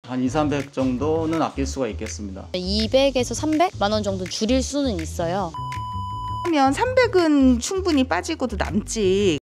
한 2, 300 정도는 아낄 수가 있겠습니다. 200에서 300만 원 정도 줄일 수는 있어요. 하면 300은 충분히 빠지고도 남지.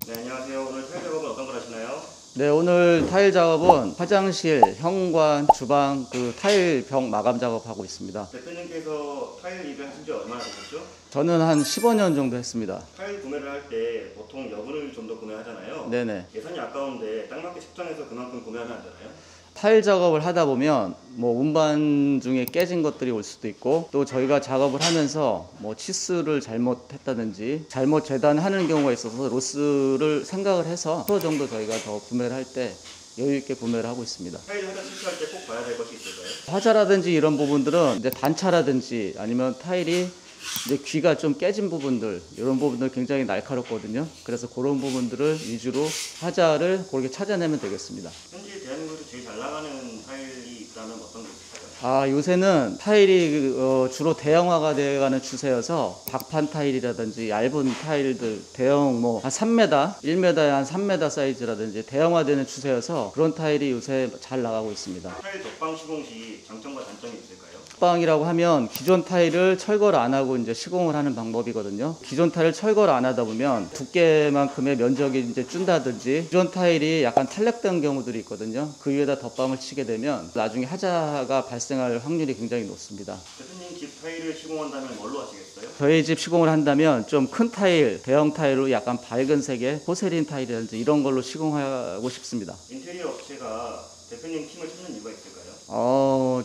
네, 안녕하세요. 오늘 타일 작업은 어떤 걸 하시나요? 네, 오늘 타일 작업은 화장실, 현관, 주방 타일 벽 마감 작업하고 있습니다. 대표님께서 타일 일을 하신 지 얼마나 되셨죠? 저는 한 15년 정도 했습니다. 타일 구매를 할 때 보통 여분을 좀 더 구매하잖아요. 네네. 예산이 아까운데 딱 맞게 책정해서 그만큼 구매하면 안 되나요? 타일 작업을 하다 보면 운반 중에 깨진 것들이 올 수도 있고, 또 저희가 작업을 하면서 치수를 잘못했다든지 잘못 재단하는 경우가 있어서 로스를 생각을 해서 10% 정도 저희가 더 구매를 할 때 여유 있게 구매를 하고 있습니다. 타일 하자 실수할 때 꼭 봐야 될 것이 있을까요? 화자라든지 이런 부분들은 이제 단차라든지 아니면 타일이 이제 귀가 좀 깨진 부분들, 이런 부분들 굉장히 날카롭거든요. 그래서 그런 부분들을 위주로 화자를 그렇게 찾아내면 되겠습니다. 현재 대한민국에서 제일 잘 나가는 타일이 있다면 어떤 게 있을까요? 요새는 타일이 주로 대형화가 되어가는 추세여서 박판 타일이라든지 얇은 타일들, 대형 한 3m, 1m에 한 3m 사이즈라든지 대형화되는 추세여서 그런 타일이 요새 잘 나가고 있습니다. 타일 덧방 시공 시 장점과 단점이 있을까요? 덧방이라고 하면 기존 타일을 철거를 안 하고 이제 시공을 하는 방법이거든요. 기존 타일을 철거를 안 하다 보면 두께만큼의 면적이 이제 준다든지, 기존 타일이 약간 탈락된 경우들이 있거든요. 그 위에다 덧방을 치게 되면 나중에 하자가 발생할 확률이 굉장히 높습니다. 대표님 집 타일을 시공한다면 뭘로 하시겠어요? 저희 집 시공을 한다면 좀 큰 타일, 대형 타일로 약간 밝은 색의 포세린 타일이라든지 이런 걸로 시공하고 싶습니다. 인테리어 업체가 대표님 팀을 찾는 이유가 있을까요?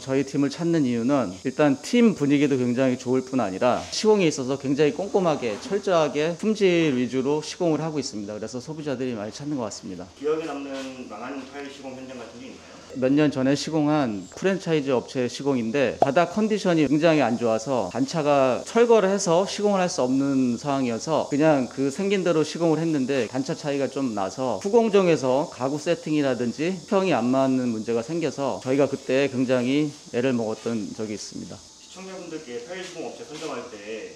저희 팀을 찾는 이유는 일단 팀 분위기도 굉장히 좋을 뿐 아니라 시공에 있어서 굉장히 꼼꼼하게 철저하게 품질 위주로 시공을 하고 있습니다. 그래서 소비자들이 많이 찾는 것 같습니다. 기억에 남는 망한 타일 시공 현장 같은 게 있나요? 몇 년 전에 시공한 프랜차이즈 업체 시공인데 바닥 컨디션이 굉장히 안 좋아서 단차가 철거를 해서 시공을 할 수 없는 상황이어서 그냥 그 생긴 대로 시공을 했는데 단차 차이가 좀 나서 후공정에서 가구 세팅이라든지 평이 안 맞는 문제가 생겨서 저희가 그때 굉장히 애를 먹었던 적이 있습니다. 시청자분들께 타일 시공 업체 선정할 때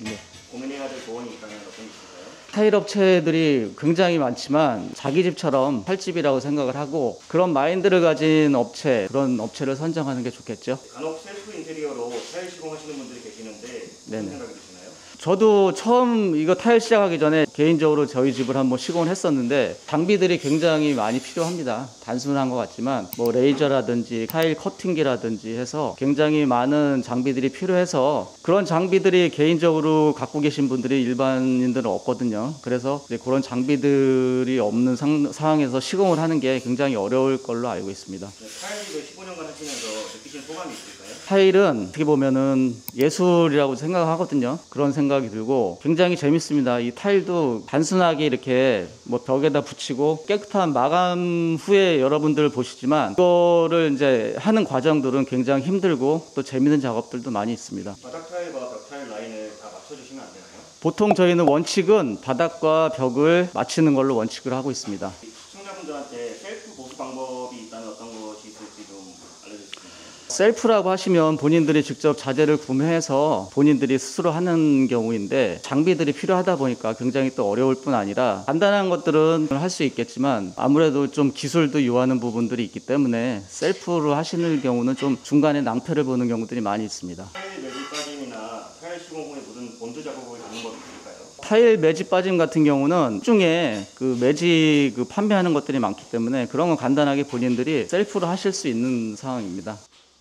고민해야 될 조언이 있다면 어떤 게 있을까요? 타일 업체들이 굉장히 많지만 자기 집처럼 할 집이라고 생각을 하고 그런 마인드를 가진 업체, 그런 업체를 선정하는 게 좋겠죠. 간혹 셀프 인테리어로 타일 시공하시는 분들이 계시는데 무슨 네네. 생각이 드시나요? 저도 처음 이거 타일 시작하기 전에 개인적으로 저희 집을 한번 시공을 했었는데 장비들이 굉장히 많이 필요합니다. 단순한 것 같지만 레이저라든지 타일 커팅기라든지 해서 굉장히 많은 장비들이 필요해서 그런 장비들이 개인적으로 갖고 계신 분들이 일반인들은 없거든요. 그래서 이제 그런 장비들이 없는 상황에서 시공을 하는 게 굉장히 어려울 걸로 알고 있습니다. 타일 일을 15년간 하시면서 느끼신 소감이 있을까요? 타일은 어떻게 보면은 예술이라고 생각하거든요. 그런 생각이 들고 굉장히 재밌습니다. 이 타일도 단순하게 이렇게 벽에다 붙이고 깨끗한 마감 후에 여러분들 보시지만 이거를 이제 하는 과정들은 굉장히 힘들고 또 재밌는 작업들도 많이 있습니다. 바닥 타일과 벽 타일 라인을 다 맞춰주시면 안 되나요? 보통 저희는 원칙은 바닥과 벽을 맞추는 걸로 원칙을 하고 있습니다. 시청자분들한테 셀프 보수 방법이 있다면 어떤 것이 있을지 좀 알려주실 수 있나요? 셀프라고 하시면 본인들이 직접 자재를 구매해서 본인들이 스스로 하는 경우인데 장비들이 필요하다 보니까 굉장히 또 어려울 뿐 아니라 간단한 것들은 할 수 있겠지만 아무래도 좀 기술도 요하는 부분들이 있기 때문에 셀프로 하시는 경우는 좀 중간에 낭패를 보는 경우들이 많이 있습니다. 타일 매직 빠짐이나 타일 시공 후에 묻은 본드 작업을 하는 법이 있을까요? 타일 매직 빠짐 같은 경우는 중에 매직 판매하는 것들이 많기 때문에 그런 건 간단하게 본인들이 셀프로 하실 수 있는 상황입니다.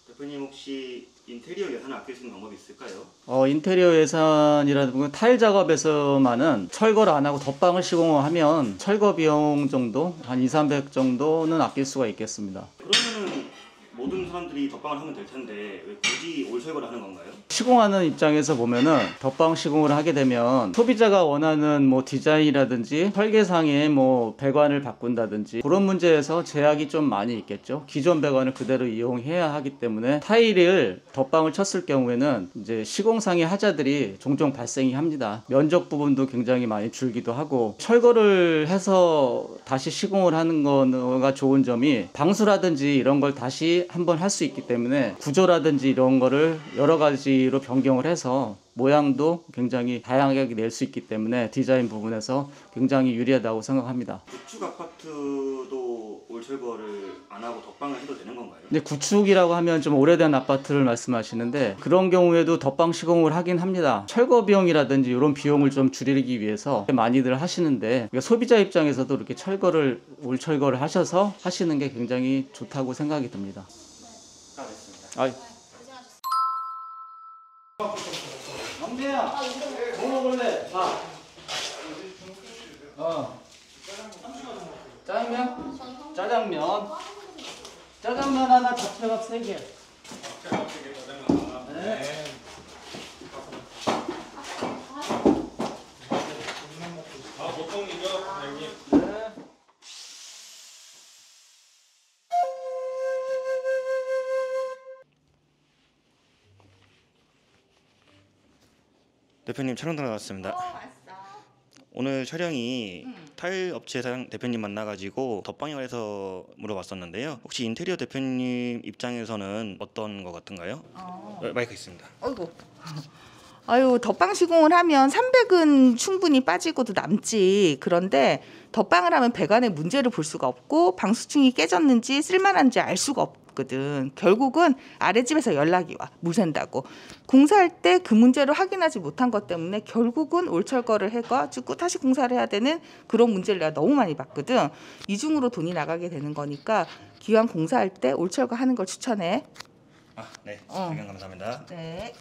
대표님 혹시 인테리어 예산을 아낄 수 있는 방법이 있을까요? 인테리어 예산이라든가 타일 작업에서만은 철거를 안 하고 덧방을 시공하면 철거 비용 정도 한 2, 300 정도는 아낄 수가 있겠습니다. 그러면은 모든 사람들이 덧방을 하면 될 텐데 왜 굳이 올 철거를 하는 건가요? 시공하는 입장에서 보면은 덧방 시공을 하게 되면 소비자가 원하는 디자인이라든지 설계상의 배관을 바꾼다든지 그런 문제에서 제약이 좀 많이 있겠죠. 기존 배관을 그대로 이용해야 하기 때문에 타일을 덧방을 쳤을 경우에는 이제 시공상의 하자들이 종종 발생이 합니다. 면적 부분도 굉장히 많이 줄기도 하고 철거를 해서 다시 시공을 하는 거가 좋은 점이 방수라든지 이런 걸 다시 한번 할 수 있기 때문에 구조라든지 이런 거를 여러 가지로 변경을 해서 모양도 굉장히 다양하게 낼 수 있기 때문에 디자인 부분에서 굉장히 유리하다고 생각합니다. 구축 아파트도 올 철거를 안 하고 덧방을 해도 되는 건가요? 근데 구축이라고 하면 좀 오래된 아파트를 말씀하시는데 그런 경우에도 덧방 시공을 하긴 합니다. 철거 비용이라든지 이런 비용을 좀 줄이기 위해서 많이들 하시는데 그러니까 소비자 입장에서도 이렇게 올 철거를 하셔서 하시는 게 굉장히 좋다고 생각이 듭니다. 알겠습니다. 영재야, 뭐 먹을래? 밥. 짜장면? 짜장면. 짜장면 하나, 잡채밥 3개. 네. 대표님 촬영 들어갔습니다. 오늘 촬영이 타일 업체상 대표님 만나가지고 덧방에 관해서 물어봤었는데요. 혹시 인테리어 대표님 입장에서는 어떤 것 같은가요? 마이크 있습니다. 어이구. 아유, 덧방 시공을 하면 300은 충분히 빠지고도 남지. 그런데 덧방을 하면 배관의 문제를 볼 수가 없고 방수층이 깨졌는지 쓸만한지 알 수가 없거든. 결국은 아랫집에서 연락이 와. 물 샌다고. 공사할 때 그 문제를 확인하지 못한 것 때문에 결국은 올 철거를 해가지고 다시 공사를 해야 되는 그런 문제를 내가 너무 많이 봤거든. 이중으로 돈이 나가게 되는 거니까 기왕 공사할 때 올 철거하는 걸 추천해. 네, 설명 감사합니다. 네.